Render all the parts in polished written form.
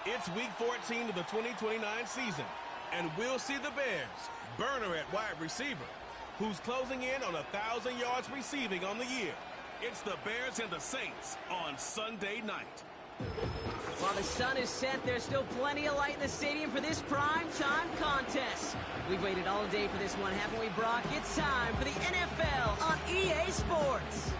It's Week 14 of the 2029 season, and we'll see the Bears, burner at wide receiver, who's closing in on 1,000 yards receiving on the year. It's the Bears and the Saints on Sunday night. While the sun is set, there's still plenty of light in the stadium for this prime-time contest. We've waited all day for this one, haven't we, Brock? It's time for the NFL on EA Sports.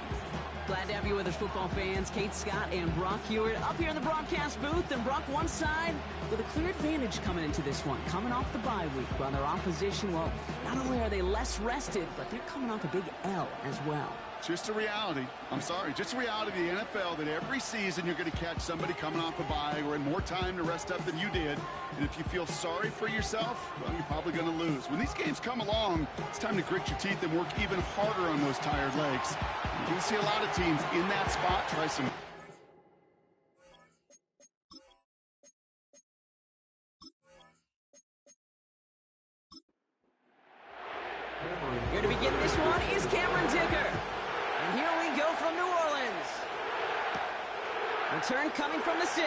Glad to have you with us, football fans. Kate Scott and Brock Hewitt up here in the broadcast booth. And Brock, one side with a clear advantage coming into this one, coming off the bye week. While their opposition, well, not only are they less rested, but they're coming off a big L as well. Just a reality. I'm sorry. Just a reality of the NFL that every season you're going to catch somebody coming off a bye or in more time to rest up than you did. And if you feel sorry for yourself, well, you're probably going to lose. When these games come along, it's time to grit your teeth and work even harder on those tired legs. You're going to see a lot of teams in that spot try some... Here to begin this one is Cameron Dicker. And here we go from New Orleans. Return coming from the 6.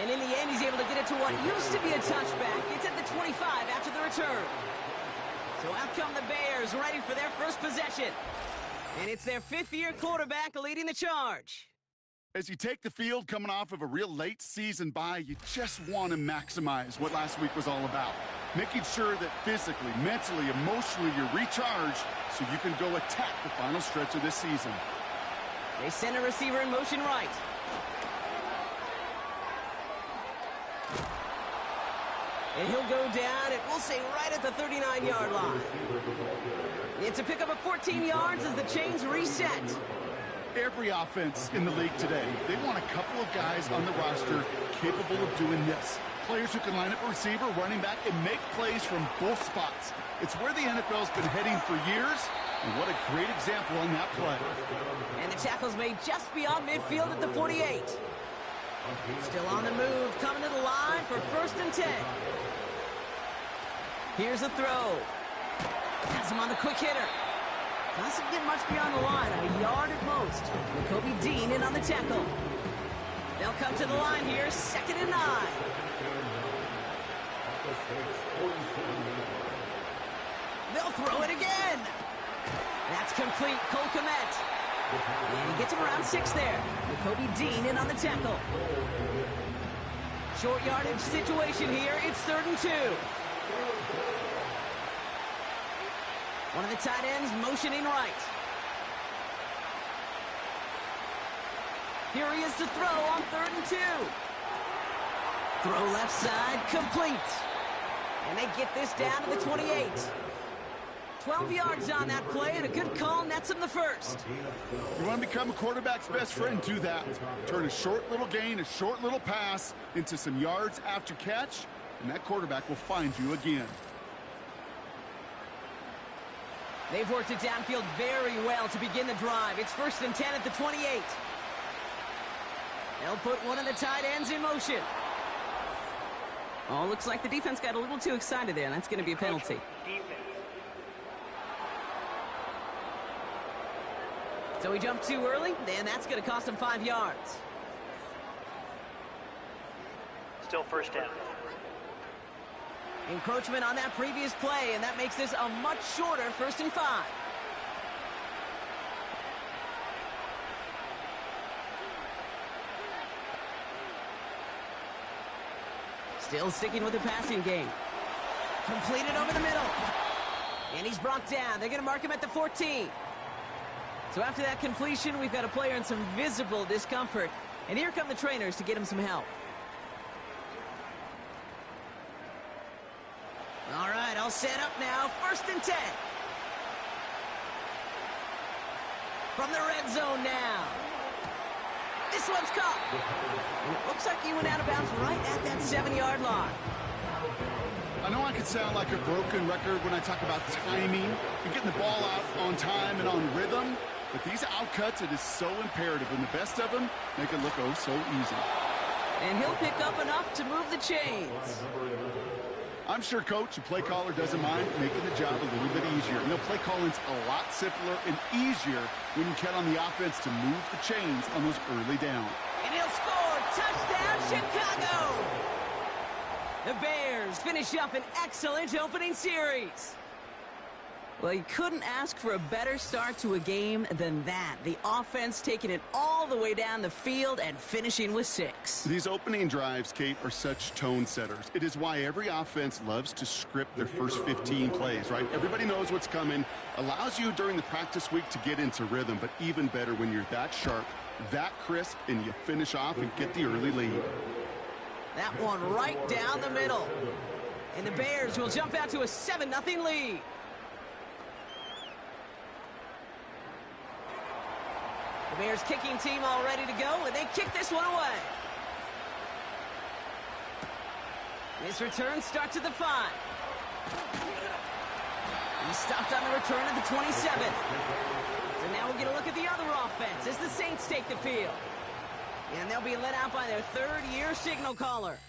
And in the end, he's able to get it to what used to be a touchback. It's at the 25 after the return. So out come the Bears, ready for their first possession. And it's their fifth-year quarterback leading the charge. As you take the field coming off of a real late season bye, you just want to maximize what last week was all about. Making sure that physically, mentally, emotionally, you're recharged so you can go attack the final stretch of this season. They send a receiver in motion right. And he'll go down, and we'll say right at the 39-yard line. It's a pickup of 14 yards as the chains reset. Every offense in the league today, they want a couple of guys on the roster capable of doing this. Players who can line up a receiver, running back, and make plays from both spots. It's where the NFL's been heading for years, and what a great example on that play. And the tackle's made just beyond midfield at the 48. Still on the move, coming to the line for 1st and 10. Here's a throw. Has him on the quick hitter. Doesn't get much beyond the line, a yard at most. Kobe Dean in on the tackle. They'll come to the line here, 2nd and 9. They'll throw it again. That's complete, Cole Kmet. And he gets him around 6 there. Kobe Dean in on the tackle. Short yardage situation here, it's 3rd and 2. One of the tight ends motioning right. Here he is to throw on 3rd and 2. Throw left side, complete. And they get this down to the 28. 12 yards on that play, and a good call nets him the first. You want to become a quarterback's best friend, do that. Turn a short little gain, a short little pass into some yards after catch, and that quarterback will find you again. They've worked it downfield very well to begin the drive. It's 1st and 10 at the 28. They'll put one of the tight ends in motion. Oh, looks like the defense got a little too excited there, and that's going to be a penalty. So he jumped too early, and that's going to cost him 5 yards. Still 1st down. Encroachment on that previous play, and that makes this a much shorter 1st and 5. Still sticking with the passing game. Completed over the middle. And he's brought down. They're going to mark him at the 14. So after that completion, we've got a player in some visible discomfort. And here come the trainers to get him some help. All right, all set up now. 1st and 10. From the red zone now. This one's caught. And it looks like he went out of bounds right at that 7-yard line. I know I could sound like a broken record when I talk about timing and getting the ball out on time and on rhythm, but these outcuts, it is so imperative, and the best of them make it look oh so easy. And he'll pick up enough to move the chains. I'm sure coach and play caller doesn't mind making the job a little bit easier. You know, play calling's a lot simpler and easier when you count on the offense to move the chains on those early downs. And he'll score Touchdown, Chicago! The Bears finish up an excellent opening series. Well, you couldn't ask for a better start to a game than that. The offense taking it all the way down the field and finishing with 6. These opening drives, Kate, are such tone setters. It is why every offense loves to script their first 15 plays, right? Everybody knows what's coming. Allows you during the practice week to get into rhythm, but even better when you're that sharp, that crisp, and you finish off and get the early lead. That one right down the middle. And the Bears will jump out to a 7-0 lead. The Bears kicking team all ready to go, and they kick this one away. This return starts at the 5. He stopped on the return at the 27. So now we'll get a look at the other offense as the Saints take the field. And they'll be let out by their third-year signal caller.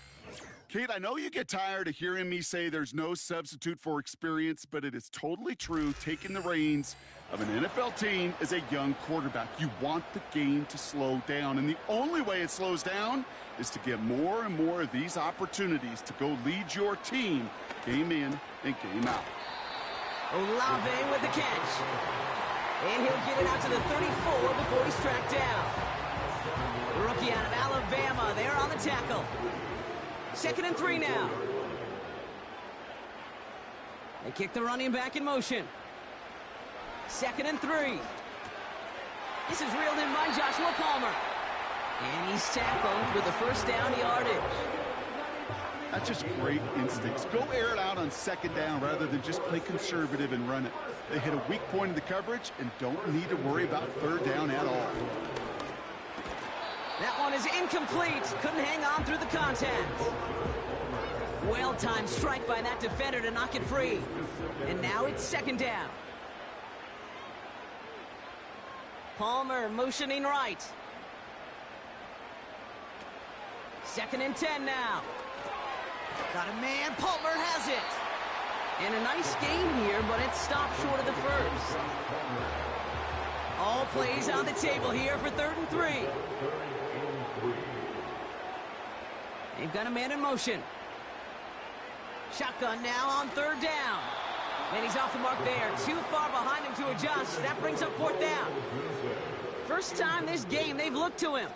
Kate, I know you get tired of hearing me say there's no substitute for experience, but it is totally true. Taking the reins of an NFL team as a young quarterback, you want the game to slow down, and the only way it slows down is to get more and more of these opportunities to go lead your team game in and game out. Olave with the catch. And he'll get it out to the 34 before he's tracked down. The rookie out of Alabama there on the tackle. 2nd and 3 now. They kick the running back in motion. 2nd and 3. This is reeled in by Joshua Palmer. And he's tackled with the first down yardage. That's just great instincts. Go air it out on 2nd down rather than just play conservative and run it. They hit a weak point in the coverage and don't need to worry about 3rd down at all. That one is incomplete. Couldn't hang on through the contact. Well-timed strike by that defender to knock it free. And now it's 2nd down. Palmer motioning right. 2nd and 10 now. Got a man. Palmer has it. And a nice game here, but it stopped short of the first. All plays on the table here for 3rd and 3. They've got a man in motion. Shotgun now on 3rd down. And he's off the mark there. Too far behind him to adjust. That brings up 4th down. First time this game they've looked to him.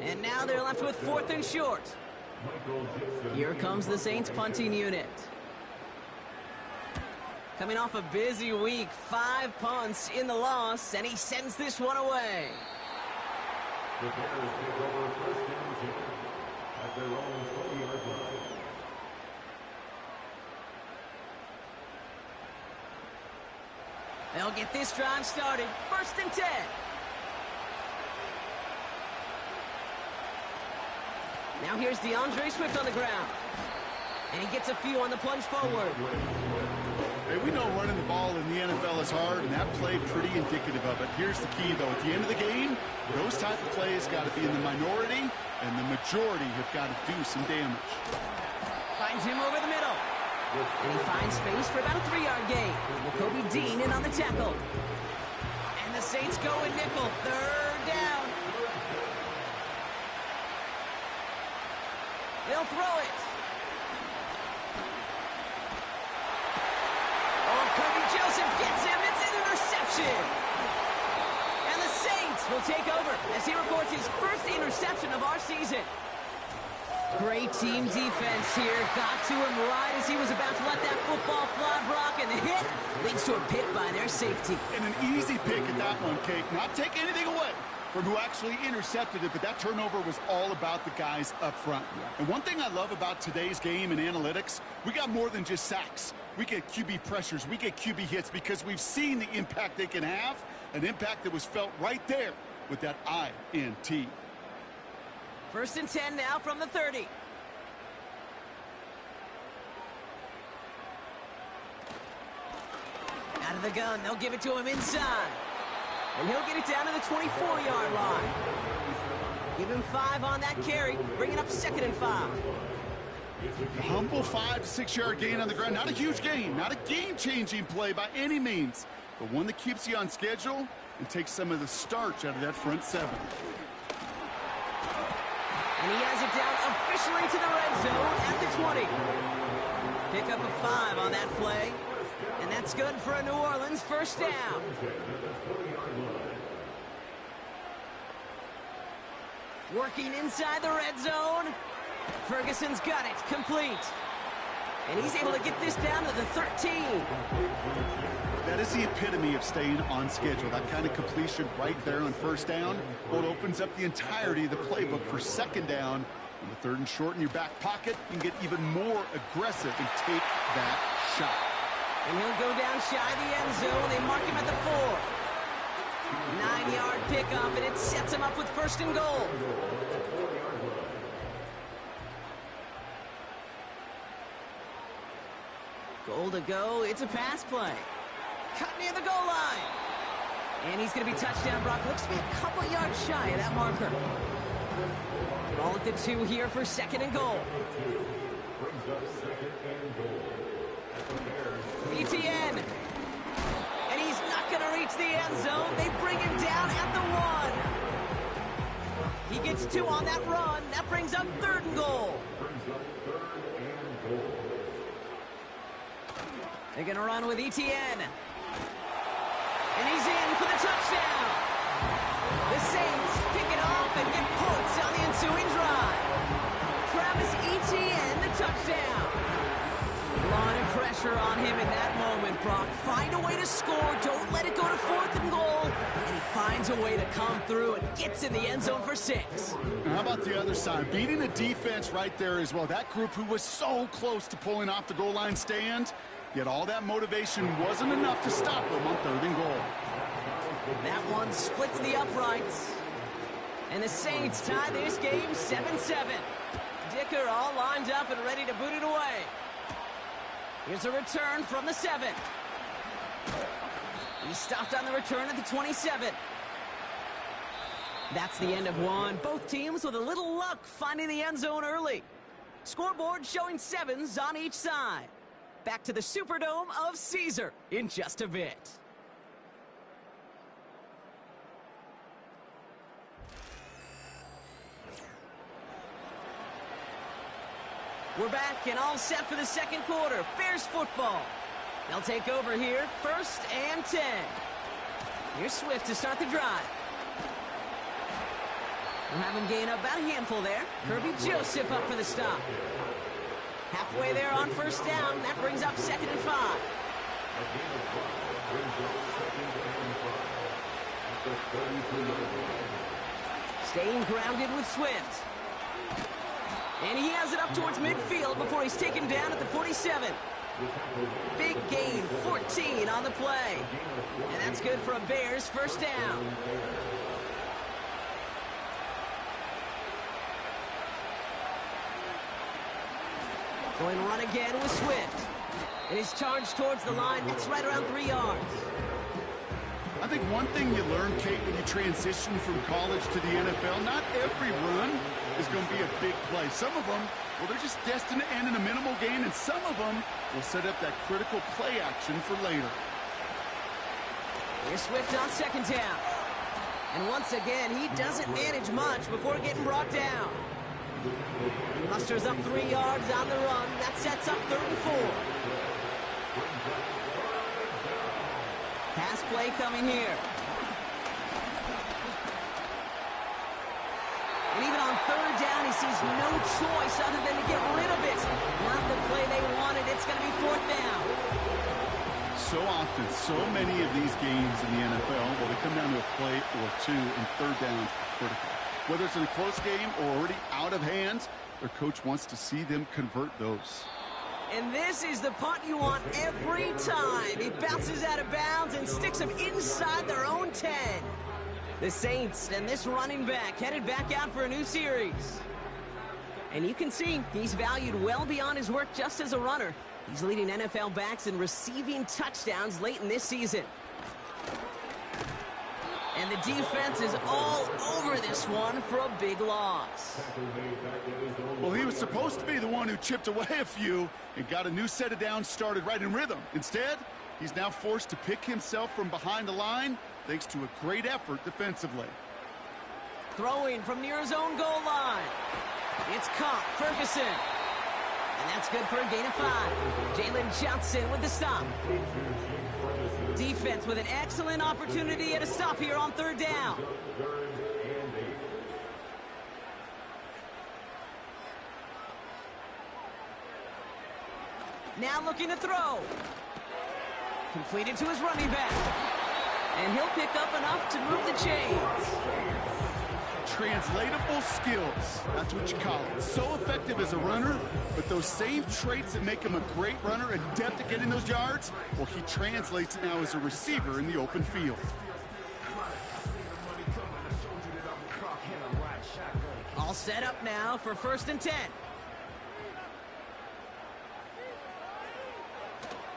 And now they're left with 4th and short. Here comes the Saints punting unit. Coming off a busy week, 5 punts in the loss, and he sends this one away. The Bears take over 1st and 10 at their own 20-yard line. They'll get this drive started. 1st and 10. Now here's DeAndre Swift on the ground. And he gets a few on the plunge forward. Hey, we know running the ball in the NFL is hard, and that play pretty indicative of it. Here's the key, though. At the end of the game, those type of plays got to be in the minority, and the majority have got to do some damage. Finds him over the middle. And he finds space for about a 3-yard gain. Jacoby Dean in on the tackle. And the Saints go in nickel. 3rd down. They'll throw it. Oh, Kirby Joseph gets him. It's an interception. And the Saints will take over as he records his first interception of our season. Great team defense here. Got to him right as he was about to let that football fly, Brock, and the hit leads to a pick by their safety. And an easy pick at that one, Kate. Not take anything away from who actually intercepted it, but that turnover was all about the guys up front. And one thing I love about today's game and analytics, we got more than just sacks. We get QB pressures, we get QB hits because we've seen the impact they can have, an impact that was felt right there with that INT. 1st and 10 now from the 30. Out of the gun, they'll give it to him inside. And he'll get it down to the 24-yard line. Give him 5 on that carry, bring it up 2nd and 5. A humble 5 to 6-yard gain on the ground. Not a huge gain, not a game-changing play by any means, but one that keeps you on schedule and takes some of the starch out of that front 7. And he has it down officially to the red zone at the 20. Pick up a 5 on that play. And that's good for a New Orleans first down. Working inside the red zone. Ferguson's got it, complete. And he's able to get this down to the 13. That is the epitome of staying on schedule. That kind of completion right there on first down. Well, it opens up the entirety of the playbook for second down. On the third and short in your back pocket, you can get even more aggressive and take that shot. And he'll go down shy of the end zone. They mark him at the 4. 9-yard pickup, and it sets him up with first and goal. Goal to go. It's a pass play. Cut near the goal line. And he's going to be touchdown. Brock looks to be a couple yards shy of that marker. Ball at the 2 here for second and goal. ETN. And he's not going to reach the end zone. They bring him down at the 1. He gets 2 on that run. That brings up third and goal. They're going to run with ETN. And he's in for the touchdown. The Saints pick it off and get points on the ensuing drive. Travis Etienne, the touchdown. A lot of pressure on him in that moment, Brock. Find a way to score. Don't let it go to fourth and goal. And he finds a way to come through and gets in the end zone for 6. Now, how about the other side? Beating the defense right there as well. That group who was so close to pulling off the goal line stand, yet all that motivation wasn't enough to stop them on third and goal. That one splits the uprights. And the Saints tie this game 7-7. Dicker all lined up and ready to boot it away. Here's a return from the 7. He stopped on the return at the 27. That's the end of one. Both teams with a little luck finding the end zone early. Scoreboard showing 7s on each side. Back to the Superdome of Caesar in just a bit. We're back and all set for the second quarter. Bears football. They'll take over here, 1st and 10. Here's Swift to start the drive. We'll have him gain up about a handful there. Kirby Joseph up for the stop. Halfway there on first down. That brings up 2nd and 5. Staying grounded with Swift. And he has it up towards midfield before he's taken down at the 47. Big gain, 14 on the play. And that's good for a Bears first down. Going run again with Swift. And his charge towards the line, that's right around 3 yards. I think one thing you learn, Kate, when you transition from college to the NFL, not every run is going to be a big play. Some of them, well, they're just destined to end in a minimal gain, and some of them will set up that critical play action for later. Here's Swift on second down. And once again, he doesn't manage much before getting brought down. He musters up 3 yards on the run. That sets up 3rd and 4. Pass play coming here. And even on 3rd down, he sees no choice other than to get rid of it. Not the play they wanted. It's going to be 4th down. So often, so many of these games in the NFL, well, they come down to a play or two, and 3rd downs are critical. Whether it's in a close game or already out of hand, their coach wants to see them convert those. And this is the punt you want every time. It bounces out of bounds and sticks them inside their own 10. The Saints and this running back headed back out for a new series. And you can see he's valued well beyond his work just as a runner. He's leading NFL backs in receiving touchdowns late in this season. And the defense is all over this one for a big loss. Well, he was supposed to be the one who chipped away a few and got a new set of downs started right in rhythm. Instead, he's now forced to pick himself from behind the line thanks to a great effort defensively. Throwing from near his own goal line. It's caught. Ferguson. And that's good for a gain of 5. Jalen Johnson with the stop. Defense with an excellent opportunity at a stop here on 3rd down. Now looking to throw. Completed to his running back. And he'll pick up enough to move the chains. Translatable skills. That's what you call it. So effective as a runner, but those same traits that make him a great runner, adept at getting those yards, well, he translates it now as a receiver in the open field. All set up now for 1st and 10.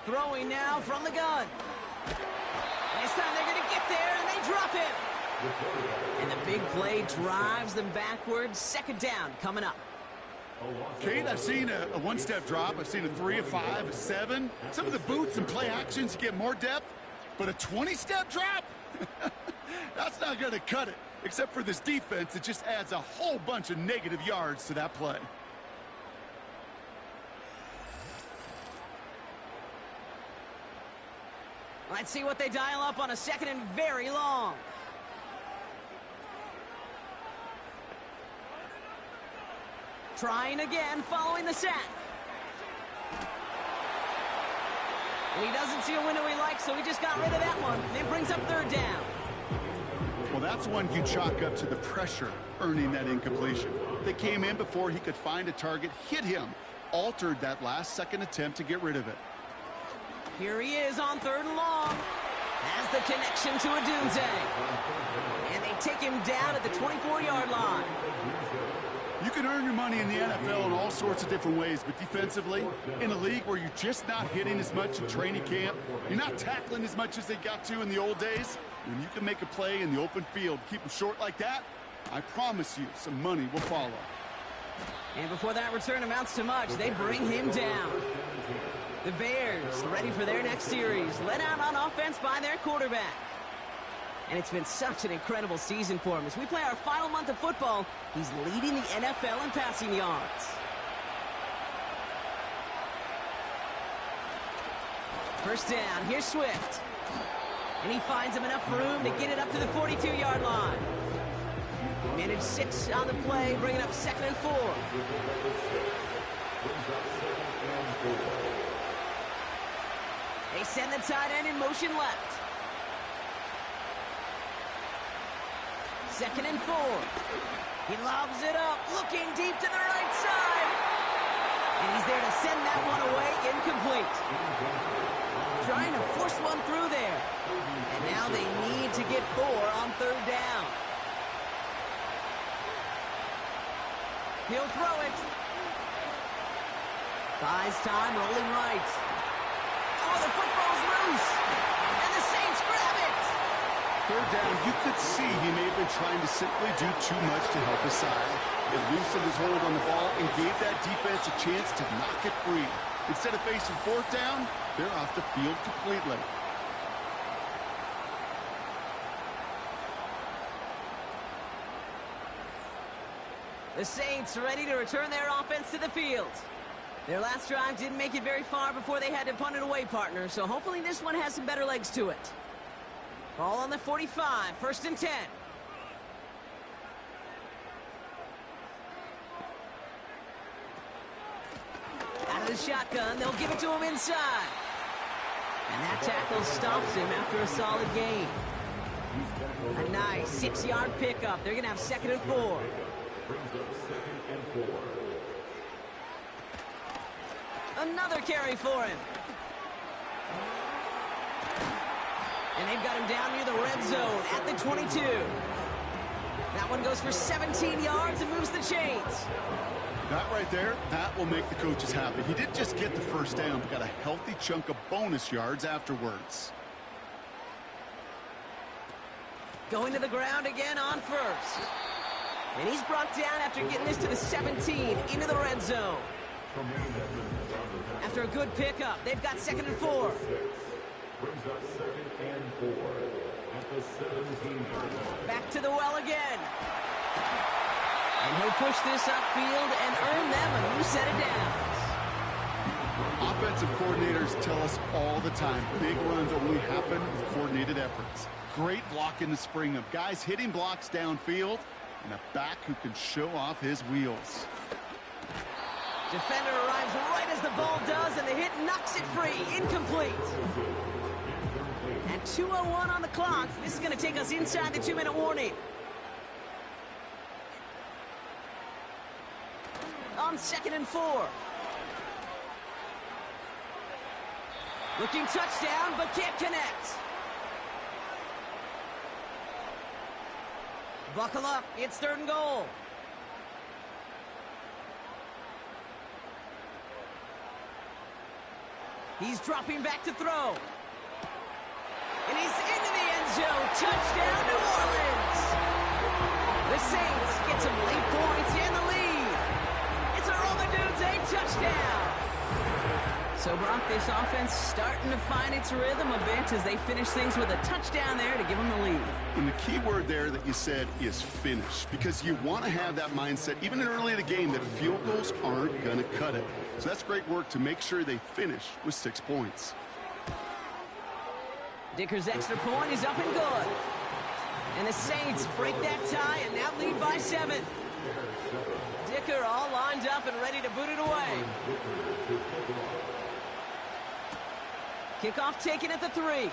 Throwing now from the gun. This time they're going to get there, and they drop him. And the big play drives them backwards. 2nd down coming up. Kate, I've seen a one-step drop. I've seen a 3, a 5, a 7. Some of the boots and play actions, you get more depth. But a 20-step drop? That's not going to cut it. Except for this defense, it just adds a whole bunch of negative yards to that play. Let's see what they dial up on a 2nd and very long. Trying again, following the sack. And he doesn't see a window he likes, so he just got rid of that one. And it brings up 3rd down. Well, that's one you chalk up to the pressure earning that incompletion. They came in before he could find a target, hit him, altered that last-second attempt to get rid of it. Here he is on 3rd and long. Has the connection to Odunze. And they take him down at the 24-yard line. You can earn your money in the NFL in all sorts of different ways, but defensively, in a league where you're just not hitting as much in training camp, you're not tackling as much as they got to in the old days, when you can make a play in the open field, keep them short like that, I promise you some money will follow. And before that return amounts to much, they bring him down. The Bears ready for their next series, led out on offense by their quarterback. And it's been such an incredible season for him. As we play our final month of football, he's leading the NFL in passing yards. First down, here's Swift. And he finds him enough room to get it up to the 42-yard line. Managed 6 on the play, bringing up 2nd and 4. They send the tight end in motion left. 2nd and 4. He lobs it up, looking deep to the right side. And he's there to send that one away, incomplete. Trying to force one through there. And now they need to get 4 on 3rd down. He'll throw it. Buys time, rolling right. Oh, the football's loose. And the Saints grab it. 3rd down, you could see he may have been trying to simply do too much to help his side. It loosened his hold on the ball and gave that defense a chance to knock it free. Instead of facing 4th down, they're off the field completely. The Saints ready to return their offense to the field. Their last drive didn't make it very far before they had to punt it away, partner, so hopefully this one has some better legs to it. Ball on the 45, 1st and 10. Out of the shotgun, they'll give it to him inside. And that tackle stops him after a solid gain. A nice 6-yard pickup. They're going to have 2nd and 4. Another carry for him. And they've got him down near the red zone at the 22. That one goes for 17 yards and moves the chains. That right there, that will make the coaches happy. He didn't just get the 1st down, but got a healthy chunk of bonus yards afterwards. Going to the ground again on 1st. And he's brought down after getting this to the 17 into the red zone. After a good pickup, they've got 2nd and 4. Brings up 2nd and 4 at the 17-yard line. Back to the well again. And he'll push this upfield and earn them a new set of downs. Offensive coordinators tell us all the time, big runs only happen with coordinated efforts. Great block in the spring of guys hitting blocks downfield and a back who can show off his wheels. Defender arrives right as the ball does, and the hit knocks it free. Incomplete. And 2:01 on the clock. This is going to take us inside the 2-minute warning. On 2nd and 4. Looking touchdown, but can't connect. Buckle up. It's 3rd and goal. He's dropping back to throw. And he's into the end zone. Touchdown, New Orleans. The Saints get some late points and the lead. It's a Romadunze touchdown. So, Brock, this offense starting to find its rhythm a bit as they finish things with a touchdown there to give them the lead. And the key word there that you said is finish, because you want to have that mindset, even early in the game, that field goals aren't going to cut it. So that's great work to make sure they finish with 6 points. Dicker's extra point is up and good. And the Saints break that tie and now lead by 7. Dicker all lined up and ready to boot it away. Kickoff taken at the 3.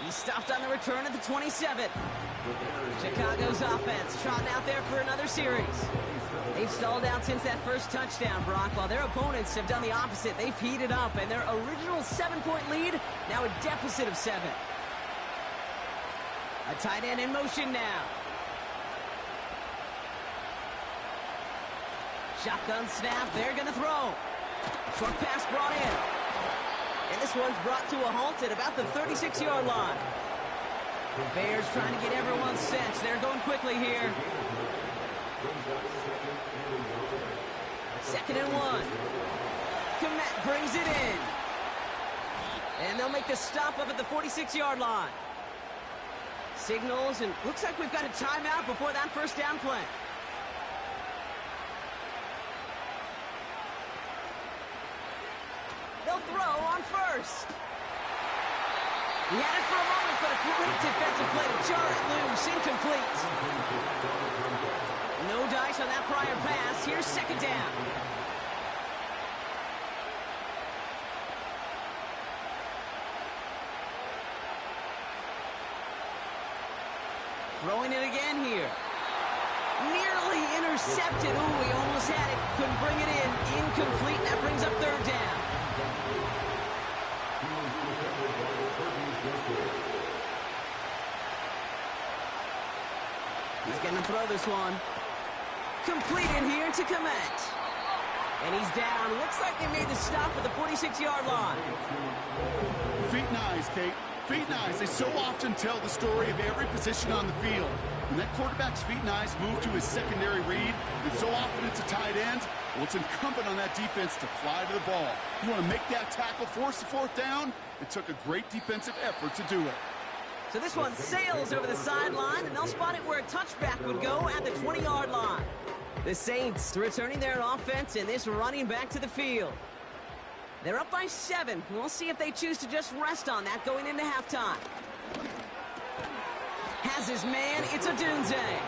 He stopped on the return at the 27. Chicago's offense trotting out there for another series. They've stalled out since that first touchdown, Brock, while their opponents have done the opposite. They've heated up, and their original 7-point lead, now a deficit of 7. A tight end in motion now. Shotgun snap, they're going to throw. Short pass brought in. And this one's brought to a halt at about the 36-yard line. Bears trying to get everyone's sense. They're going quickly here. 2nd and 1. Komet brings it in. And they'll make the stop up at the 46-yard line. Signals, and looks like we've got a timeout before that first down play. They'll throw on first. He had it for a moment, but a great defensive play to jar it loose. Incomplete. No dice on that prior pass. Here's 2nd down. Throwing it again here. Nearly intercepted. Ooh, he almost had it. Couldn't bring it in. Incomplete. That brings up 3rd down. He's going to throw this one. Completed here to Komet. And he's down. Looks like they made the stop at the 46-yard line. Feet and eyes, Kate. Feet and eyes. They so often tell the story of every position on the field. When that quarterback's feet and eyes move to his secondary read, and so often it's a tight end, well, it's incumbent on that defense to fly to the ball. You want to make that tackle, force the 4th down? It took a great defensive effort to do it. So this one sails over the sideline, and they'll spot it where a touchback would go at the 20-yard line. The Saints returning their offense and this running back to the field. They're up by 7. We'll see if they choose to just rest on that going into halftime. Has his man, it's Odunze.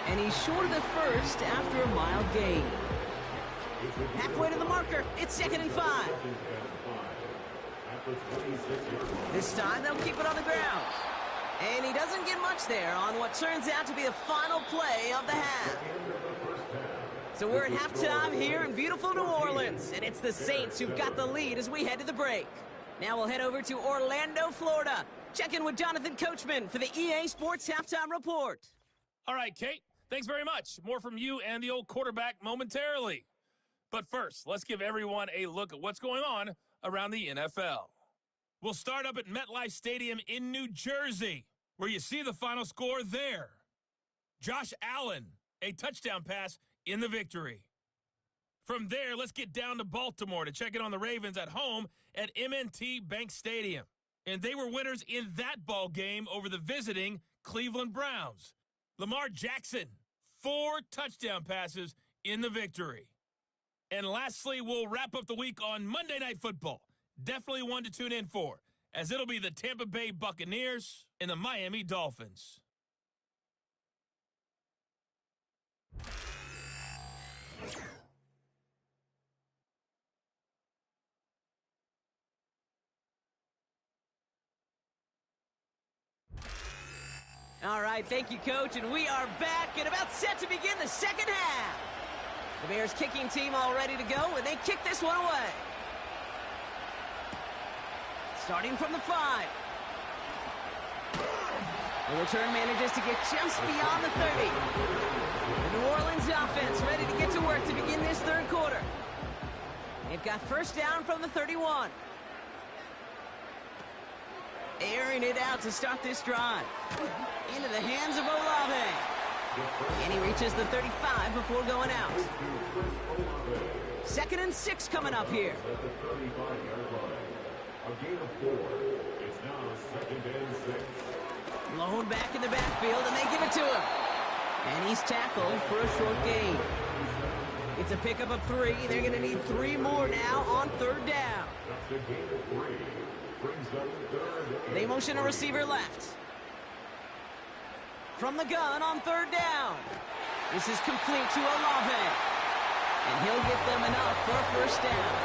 And he's short of the first after a mild gain. Halfway to the marker, it's 2nd and 5. This time they'll keep it on the ground. And he doesn't get much there on what turns out to be the final play of the half. So we're at halftime here in beautiful New Orleans, and it's the Saints who've got the lead as we head to the break. Now we'll head over to Orlando, Florida. Check in with Jonathan Coachman for the EA Sports Halftime Report. All right, Kate, thanks very much. More from you and the old quarterback momentarily. But first, let's give everyone a look at what's going on around the NFL. We'll start up at MetLife Stadium in New Jersey, where you see the final score there. Josh Allen, a touchdown pass in the victory. From there, let's get down to Baltimore to check in on the Ravens at home at M&T Bank Stadium. And they were winners in that ball game over the visiting Cleveland Browns. Lamar Jackson 4 touchdown passes in the victory. And lastly, we'll wrap up the week on Monday Night Football. Definitely one to tune in for, as it'll be the Tampa Bay Buccaneers and the Miami Dolphins. All right, thank you, Coach, and we are back and about set to begin the second half. The Bears kicking team all ready to go, and they kick this one away. Starting from the 5. The return manages to get just beyond the 30. The New Orleans offense ready to get to work to begin this third quarter. They've got first down from the 31. Airing it out to start this drive. Into the hands of Olave. And he reaches the 35 before going out. 2nd and 6 coming up here. A gain of 4. It's now 2nd and 6. Blown back in the backfield, and they give it to him. And he's tackled for a short gain. It's a pickup of 3. They're going to need 3 more now on 3rd down. That's a gain of 3. Brings up 3rd. They motion a receiver left. From the gun on 3rd down. This is complete to Olave. And he'll get them enough for a first down.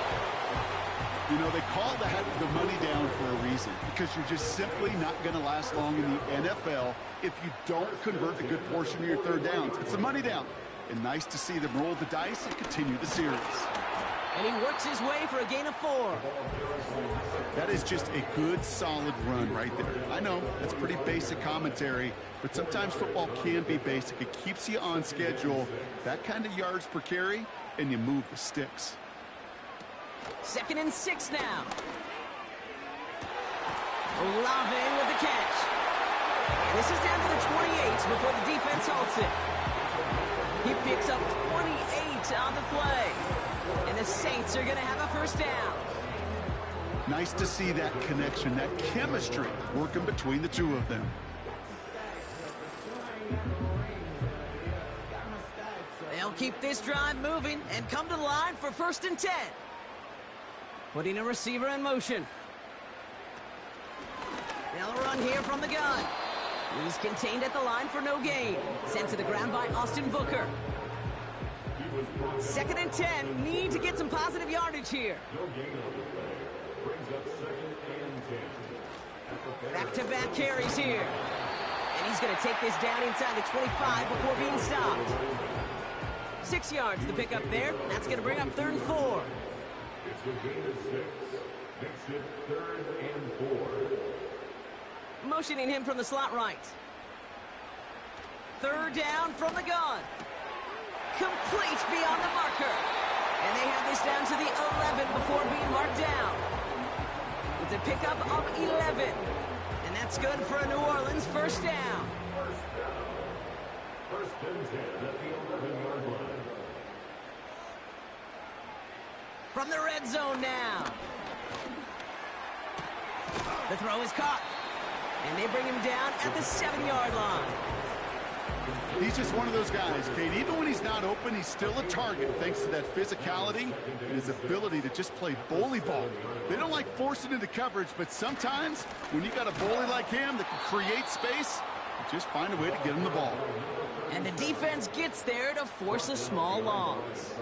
You know, they call that the money down for a reason, because you're just simply not going to last long in the NFL if you don't convert a good portion of your 3rd downs. It's a money down. And nice to see them roll the dice and continue the series. And he works his way for a gain of 4. That is just a good, solid run right there. I know, that's pretty basic commentary, but sometimes football can be basic. It keeps you on schedule, that kind of yards per carry, and you move the sticks. 2nd and 6 now. Olave with the catch. And this is down to the 28 before the defense halts it. He picks up 28 on the play. And the Saints are going to have a first down. Nice to see that connection, that chemistry working between the two of them. They'll keep this drive moving and come to the line for 1st and 10. Putting a receiver in motion. They'll run here from the gun. He's contained at the line for no gain. Sent to the ground by Austin Booker. 2nd and 10. Need to get some positive yardage here. Back-to-back carries here. And he's going to take this down inside the 25 before being stopped. 6 yards to pick up there. That's going to bring up 3rd and 4. It's a gain of 6. Makes it 3rd and 4. Motioning him from the slot right. 3rd down from the gun. Complete beyond the marker. And they have this down to the 11 before being marked down. It's a pickup of 11. And that's good for a New Orleans first down. 1st and 10 at the 11-yard line. From the red zone now. The throw is caught. And they bring him down at the 7-yard line. He's just one of those guys, Kate. Even when he's not open, he's still a target thanks to that physicality and his ability to just play bully ball. They don't like forcing into coverage, but sometimes when you got a bully like him that can create space, you just find a way to get him the ball. And the defense gets there to force a small loss.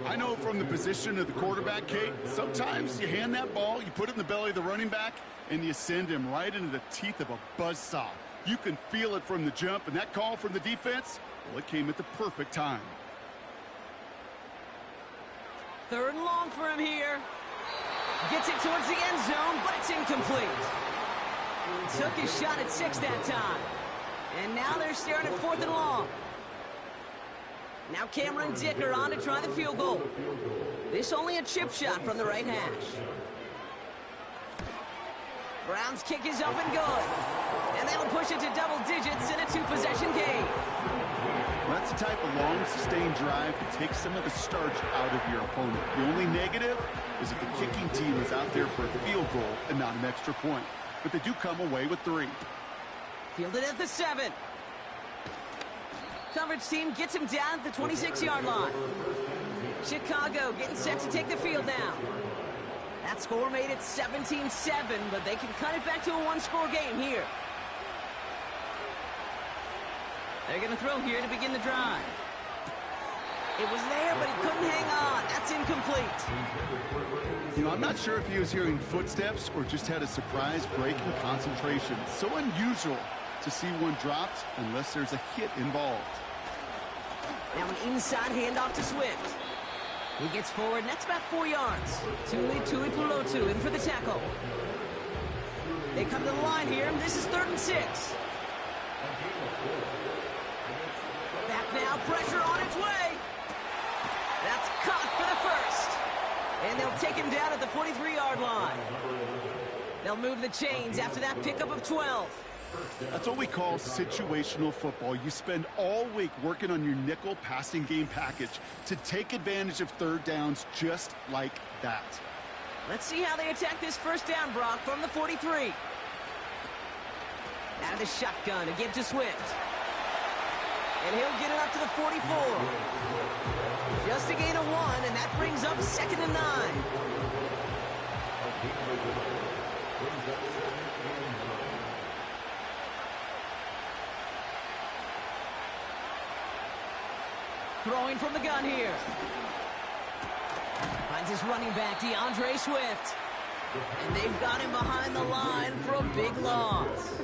I know from the position of the quarterback, Kate, sometimes you hand that ball, you put it in the belly of the running back, and you send him right into the teeth of a buzzsaw. You can feel it from the jump, and that call from the defense, well, it came at the perfect time. 3rd and long for him here. Gets it towards the end zone, but it's incomplete. Took his shot at 6 that time. And now they're staring at 4th and long. Now Cameron Dicker on to try the field goal. This only a chip shot from the right hash. Brown's kick is up and good. And that'll push it to double digits in a 2-possession game. Well, that's the type of long, sustained drive that takes some of the starch out of your opponent. The only negative is that the kicking team is out there for a field goal and not an extra point. But they do come away with 3. Fielded at the 7. Coverage team gets him down at the 26-yard line. Chicago getting set to take the field now. That score made it 17-7, but they can cut it back to a one-score game here. They're going to throw here to begin the drive. It was there, but he couldn't hang on. That's incomplete. You know, I'm not sure if he was hearing footsteps or just had a surprise break in concentration. It's so unusual to see one dropped unless there's a hit involved. Now an inside handoff to Swift. He gets forward, and that's about 4 yards. Tuipulotu in for the tackle. They come to the line here, and this is 3rd and 6. Back now, pressure on its way. That's caught for the first. And they'll take him down at the 43-yard line. They'll move the chains after that pickup of 12. That's what we call situational football. You spend all week working on your nickel passing game package to take advantage of third downs just like that. Let's see how they attack this first down, Brock, from the 43. Out of the shotgun to give to Swift. And he'll get it up to the 44. Just a gain of 1, and that brings up 2nd and 9. Throwing from the gun here. Finds his running back, DeAndre Swift. And they've got him behind the line for a big loss.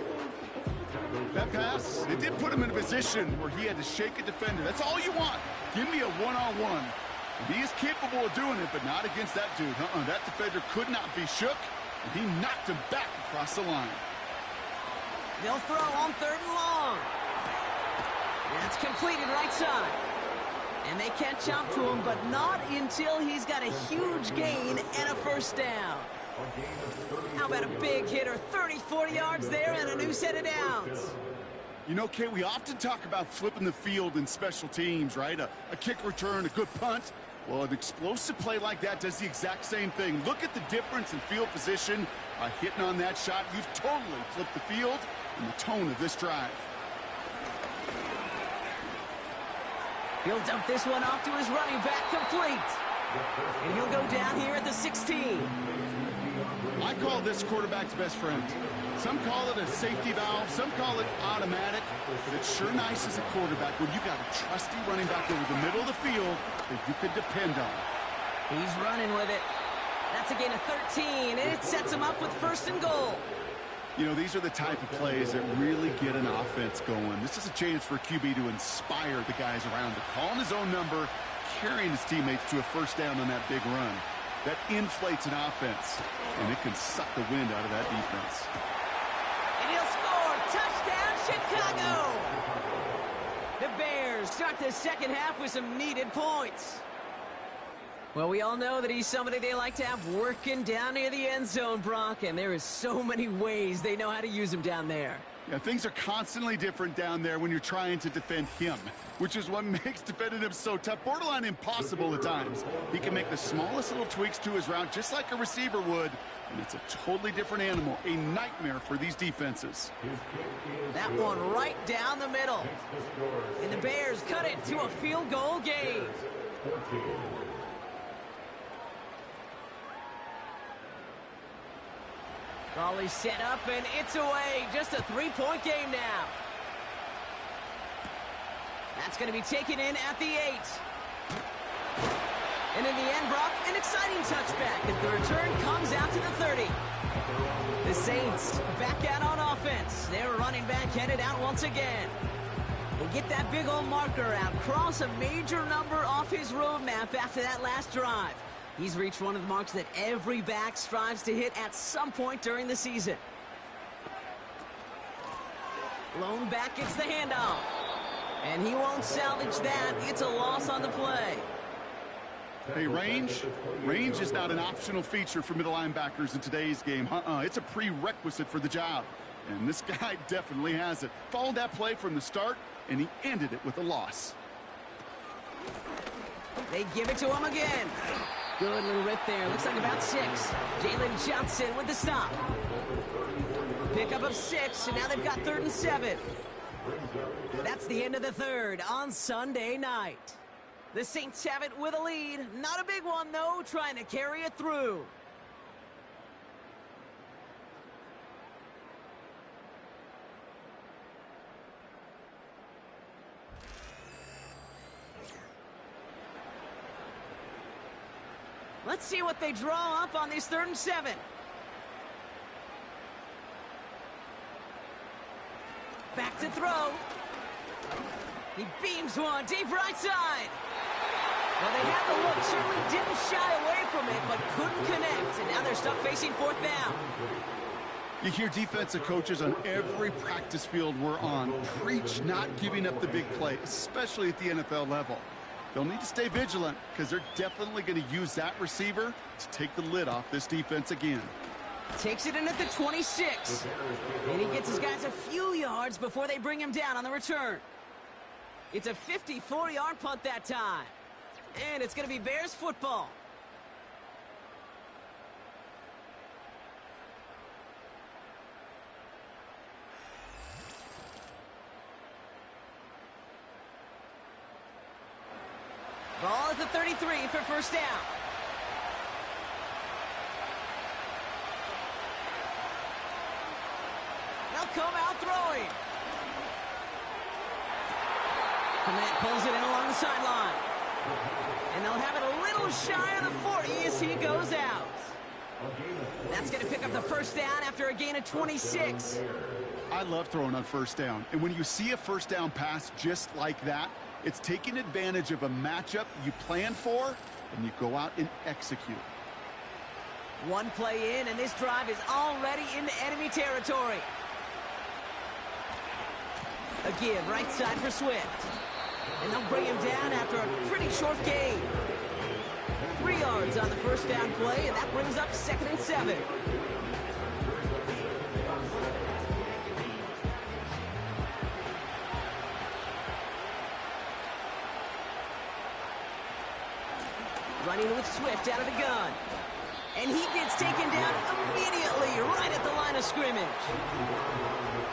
That pass, it did put him in a position where he had to shake a defender. That's all you want. Give me a one-on-one. He is capable of doing it, but not against that dude. That defender could not be shook, and he knocked him back across the line. They'll throw on 3rd and long. That's completed right side. And they catch up to him, but not until he's got a huge gain and a first down. How about a big hitter, 30, 40 yards there and a new set of downs. You know, Kate, we often talk about flipping the field in special teams, right? A kick return, a good punt. Well, an explosive play like that does the exact same thing. Look at the difference in field position. By hitting on that shot, you've totally flipped the field and the tone of this drive. He'll dump this one off to his running back, complete. And he'll go down here at the 16. I call this quarterback's best friend. Some call it a safety valve, some call it automatic, but it's sure nice as a quarterback when you got a trusty running back over the middle of the field that you can depend on. He's running with it. That's a gain of 13, and it sets him up with 1st and goal. You know, these are the type of plays that really get an offense going. This is a chance for a QB to inspire the guys around him. Calling his own number, carrying his teammates to a first down on that big run. That inflates an offense, and it can suck the wind out of that defense. And he'll score! Touchdown, Chicago! The Bears start the second half with some needed points. Well, we all know that he's somebody they like to have working down near the end zone, Brock, and there is so many ways they know how to use him down there. Yeah, things are constantly different down there when you're trying to defend him, which is what makes defending him so tough, borderline impossible at times. He can make the smallest little tweaks to his route just like a receiver would, and it's a totally different animal, a nightmare for these defenses. That one right down the middle. And the Bears cut it to a field goal game. Raleigh set up, and it's away. Just a 3-point game now. That's going to be taken in at the 8. And in the end, Brock, an exciting touchback as the return comes out to the 30. The Saints back out on offense. Their running back headed out once again. They get that big old marker out, cross a major number off his roadmap after that last drive. He's reached one of the marks that every back strives to hit at some point during the season. Lone back gets the handoff. And he won't salvage that. It's a loss on the play. Hey, range is not an optional feature for middle linebackers in today's game. It's a prerequisite for the job. And this guy definitely has it. Followed that play from the start, and he ended it with a loss. They give it to him again. Good little rip there. Looks like about 6. Jalen Johnson with the stop. Pickup of 6, and now they've got 3rd and 7. That's the end of the third on Sunday night. The Saints have it with a lead. Not a big one, though, trying to carry it through. Let's see what they draw up on this 3rd and 7. Back to throw. He beams one deep right side. Well, they had the look, certainly didn't shy away from it, but couldn't connect, and now they're stuck facing 4th down. You hear defensive coaches on every practice field we're on preach not giving up the big play, especially at the NFL level. They'll need to stay vigilant because they're definitely going to use that receiver to take the lid off this defense again. Takes it in at the 26. And he gets his guys a few yards before they bring him down on the return. It's a 54-yard punt that time. And it's going to be Bears football. Ball at the 33 for 1st down. They'll come out throwing. Komet pulls it in along the sideline. And they'll have it a little shy of the 40 as he goes out. That's going to pick up the 1st down after a gain of 26. I love throwing on 1st down. And when you see a 1st down pass just like that, it's taking advantage of a matchup you plan for, and you go out and execute. One play in, and this drive is already into enemy territory. A give right side for Swift. And they'll bring him down after a pretty short gain. 3 yards on the 1st down play, and that brings up 2nd and 7. Running with Swift out of the gun. And he gets taken down immediately right at the line of scrimmage.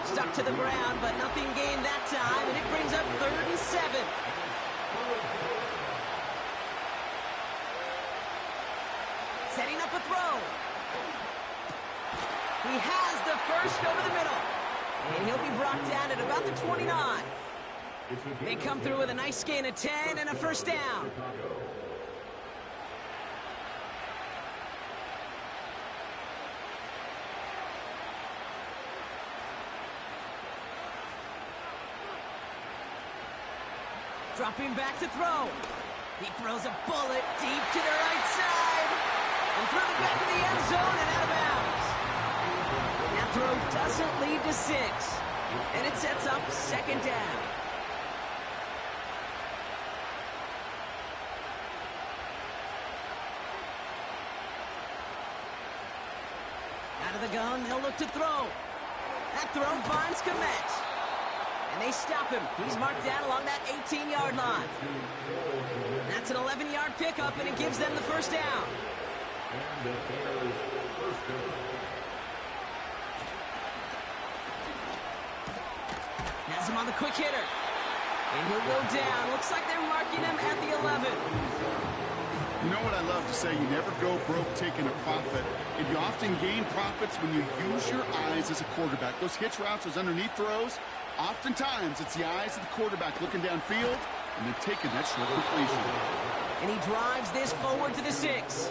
Stuck to the ground, but nothing gained that time, and it brings up 3rd and 7. Setting up a throw. He has the first over the middle. And he'll be brought down at about the 29. They come through with a nice gain of 10 and a 1st down. Dropping back to throw. He throws a bullet deep to the right side. And through the back of the end zone and out of bounds. That throw doesn't lead to 6. And it sets up 2nd down. Out of the gun, they'll look to throw. That throw finds Komet. And they stop him. He's marked down along that 18-yard line. That's an 11-yard pickup, and it gives them the 1st down. Has him on the quick hitter. And he'll go down. Looks like they're marking him at the 11. You know what I love to say? You never go broke taking a profit. And you often gain profits when you use your eyes as a quarterback. Those hitch routes, those underneath throws, oftentimes it's the eyes of the quarterback looking downfield and then taking that short completion. And he drives this forward to the 6.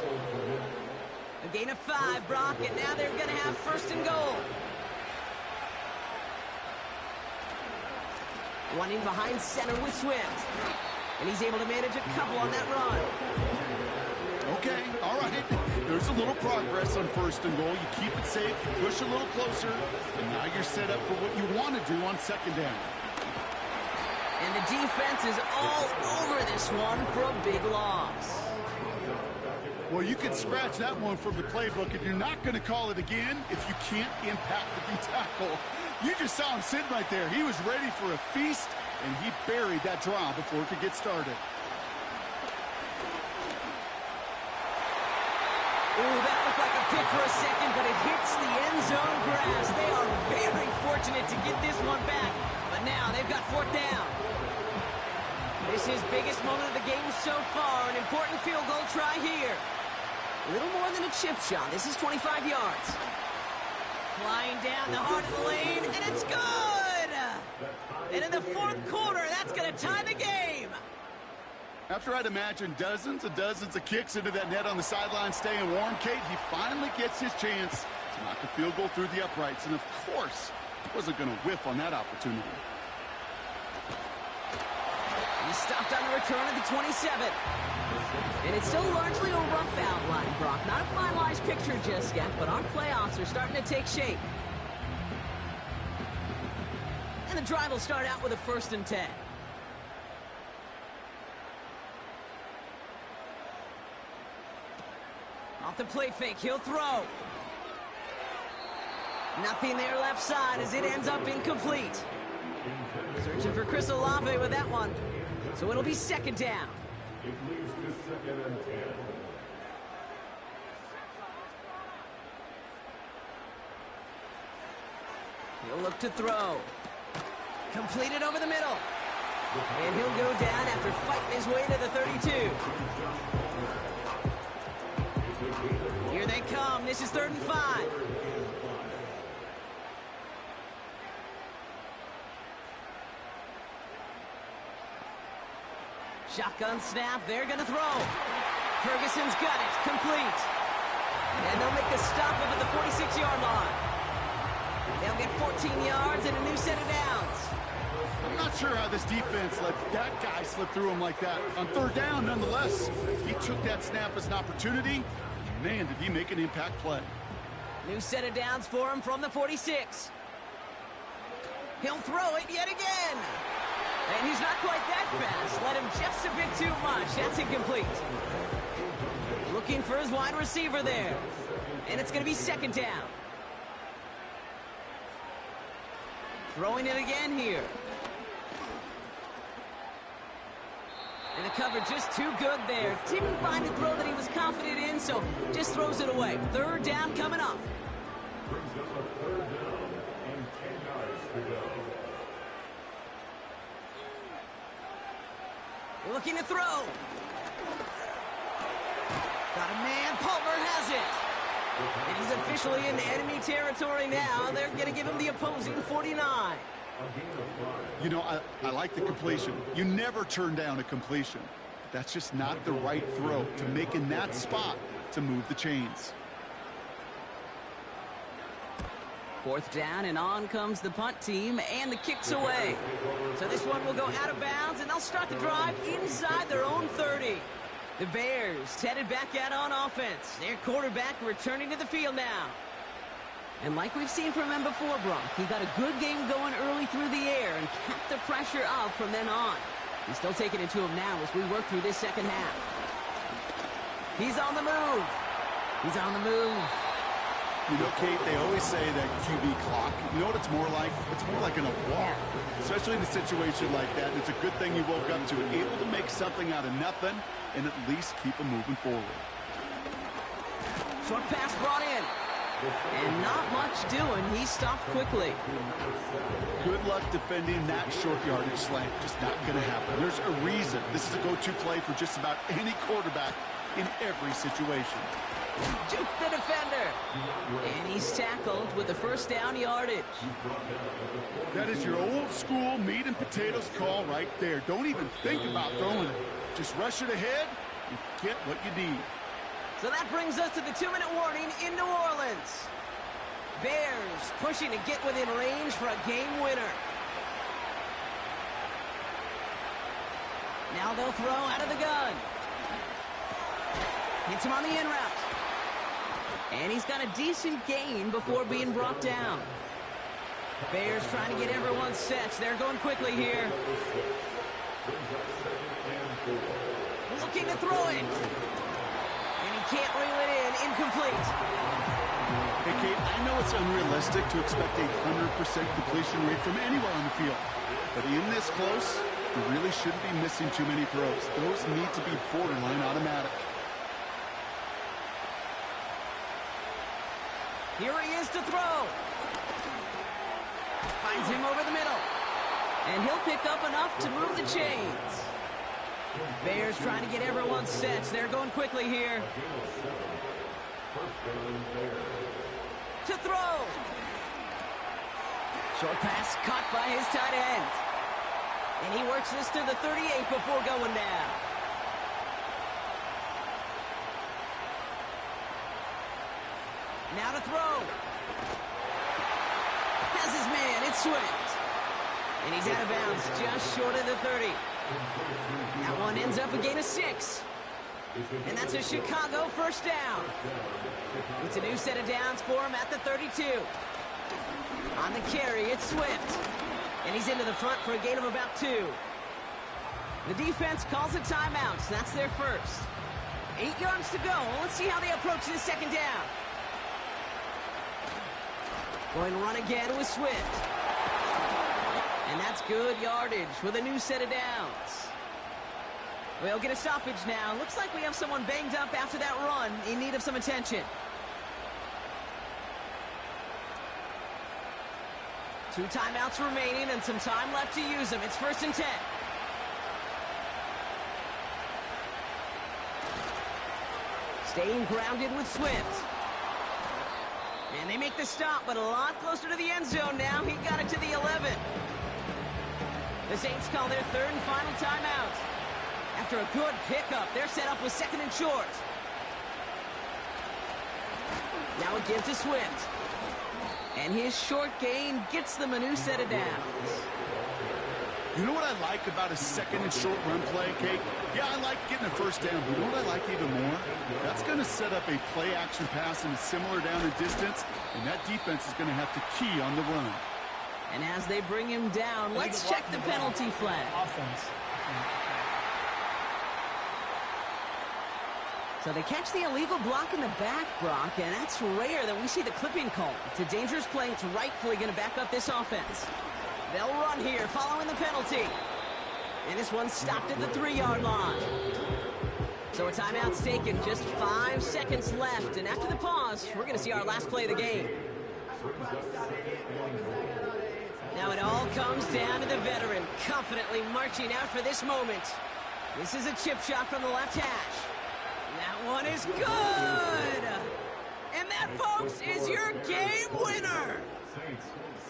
A gain of 5, Brock, and now they're going to have 1st and goal. Running behind center with Swift. And he's able to manage a couple on that run. Okay, all right. There's a little progress on 1st and goal. You keep it safe, you push a little closer, and now you're set up for what you want to do on 2nd down. And the defense is all over this one for a big loss. Well, you can scratch that one from the playbook, and you're not going to call it again if you can't impact the D-tackle. You just saw him sitting right there. He was ready for a feast, and he buried that draw before it could get started. Ooh, that looked like a pick for a second, but it hits the end zone grass. They are very fortunate to get this one back, but now they've got fourth down. This is biggest moment of the game so far. An important field goal try here. A little more than a chip shot. This is 25 yards. Flying down the heart of the lane, and it's good! And in the fourth quarter, that's going to tie the game. After I'd imagine dozens and dozens of kicks into that net on the sideline staying warm, Kate, he finally gets his chance to knock a field goal through the uprights. And of course, he wasn't going to whiff on that opportunity. He stopped on the return at the 27. And it's still largely a rough outline, Brock. Not a finalized picture just yet, but our playoffs are starting to take shape. And the drive will start out with a 1st and 10. Off the play fake, he'll throw. Nothing there left side as it ends up incomplete. Searching for Chris Olave with that one. So it'll be 2nd down. It leads to 2nd and 10. He'll look to throw. Completed over the middle. And he'll go down after fighting his way to the 32. Here they come. This is 3rd and 5. Shotgun snap. They're going to throw. Ferguson's got it. Complete. And they'll make the stop up at the 46-yard line. They'll get 14 yards and a new set of downs. I'm not sure how this defense let that guy slip through him like that. On 3rd down, nonetheless, he took that snap as an opportunity. Man, did he make an impact play. New set of downs for him from the 46. He'll throw it yet again. And he's not quite that fast. Let him just a bit too much. That's incomplete. Looking for his wide receiver there. And it's going to be 2nd down. Throwing it again here. And the cover just too good there. Didn't find a throw that he was confident in, so just throws it away. 3rd down coming up. Brings up a 3rd down and 10 yards to go. Looking to throw. Got a man. Palmer has it. And he's officially in enemy territory now. They're going to give him the opposing 49. You know, I like the completion. You never turn down a completion. That's just not the right throw to make in that spot to move the chains. 4th down, and on comes the punt team, and the kick's away. So this one will go out of bounds, and they'll start the drive inside their own 30. The Bears headed back out on offense. Their quarterback returning to the field now. And like we've seen from him before, Brock, he got a good game going early through the air and kept the pressure up from then on. He's still taking it to him now as we work through this 2nd half. He's on the move. He's on the move. You know, Kate, they always say that QB clock. You know what it's more like? It's more like an alarm, especially in a situation like that. And it's a good thing you woke up to it, able to make something out of nothing and at least keep them moving forward. Short pass brought in. And not much doing. He stopped quickly. Good luck defending that short yardage slant. Just not going to happen. There's a reason. This is a go-to play for just about any quarterback in every situation. Juke the defender. And he's tackled with the 1st down yardage. That is your old school meat and potatoes call right there. Don't even think about throwing it. Just rush it ahead and get what you need. So that brings us to the 2-minute warning in New Orleans. Bears pushing to get within range for a game winner. Now they'll throw out of the gun. Hits him on the in route. And he's got a decent gain before being brought down. Bears trying to get everyone set. They're going quickly here. Looking to throw it. And he can't reel it in. Incomplete. Hey, Kate, I know it's unrealistic to expect a 100% completion rate from anywhere on the field. But in this close, you really shouldn't be missing too many throws. Those need to be borderline automatic. Here he is to throw. Finds him over the middle. And he'll pick up enough to move the chains. Bears trying to get everyone set. They're going quickly here. To throw. Short pass caught by his tight end. And he works this to the 38 before going down. Now to throw. Has his man. It's Swift. And he's out of bounds just short of the 30. That one ends up a gain of 6. And that's a Chicago first down. It's a new set of downs for him at the 32. On the carry, it's Swift. And he's into the front for a gain of about 2. The defense calls a timeout. That's their first. 8 yards to go. Let's see how they approach this second down. Going to run again with Swift. And that's good yardage with a new set of downs. We'll get a stoppage now. Looks like we have someone banged up after that run in need of some attention. 2 timeouts remaining and some time left to use them. It's 1st and 10. Staying grounded with Swift. And they make the stop, but a lot closer to the end zone now. He got it to the 11. The Saints call their 3rd and final timeout. After a good pickup, they're set up with 2nd and short. Now a give to Swift. And his short gain gets them a new set of downs. You know what I like about a 2nd and short run play, Kate? Yeah, I like getting a first down, but you know what I like even more? That's going to set up a play-action pass in a similar down and distance, and that defense is going to have to key on the run. And as they bring him down, let's check the penalty flag. Offense. So they catch the illegal block in the back, Brock, and that's rare that we see the clipping call. It's a dangerous play. It's rightfully going to back up this offense. They'll run here following the penalty. And this one's stopped at the 3-yard line. So a timeout's taken, just 5 seconds left. And after the pause, we're going to see our last play of the game. Now it all comes down to the veteran, confidently marching out for this moment. This is a chip shot from the left hash. That one is good! And that, folks, is your game winner!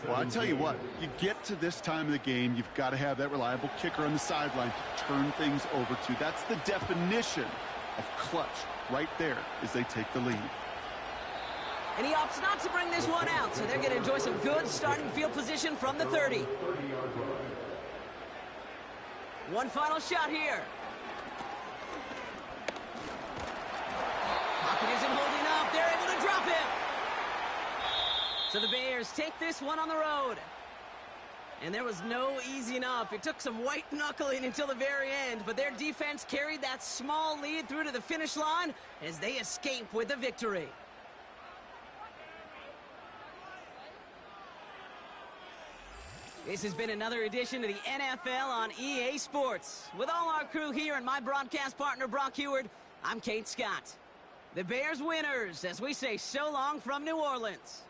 Well, I tell you what, you get to this time of the game, you've got to have that reliable kicker on the sideline to turn things over to. That's the definition of clutch right there as they take the lead. And he opts not to bring this one out, so they're going to enjoy some good starting field position from the 30. One final shot here. Pocket isn't holding up. They're able to drop him. So the Bears take this one on the road. And there was no easing up. It took some white knuckling until the very end, but their defense carried that small lead through to the finish line as they escape with the victory. This has been another edition of the NFL on EA Sports. With all our crew here and my broadcast partner, Brock Heward, I'm Kate Scott. The Bears winners as we say so long from New Orleans.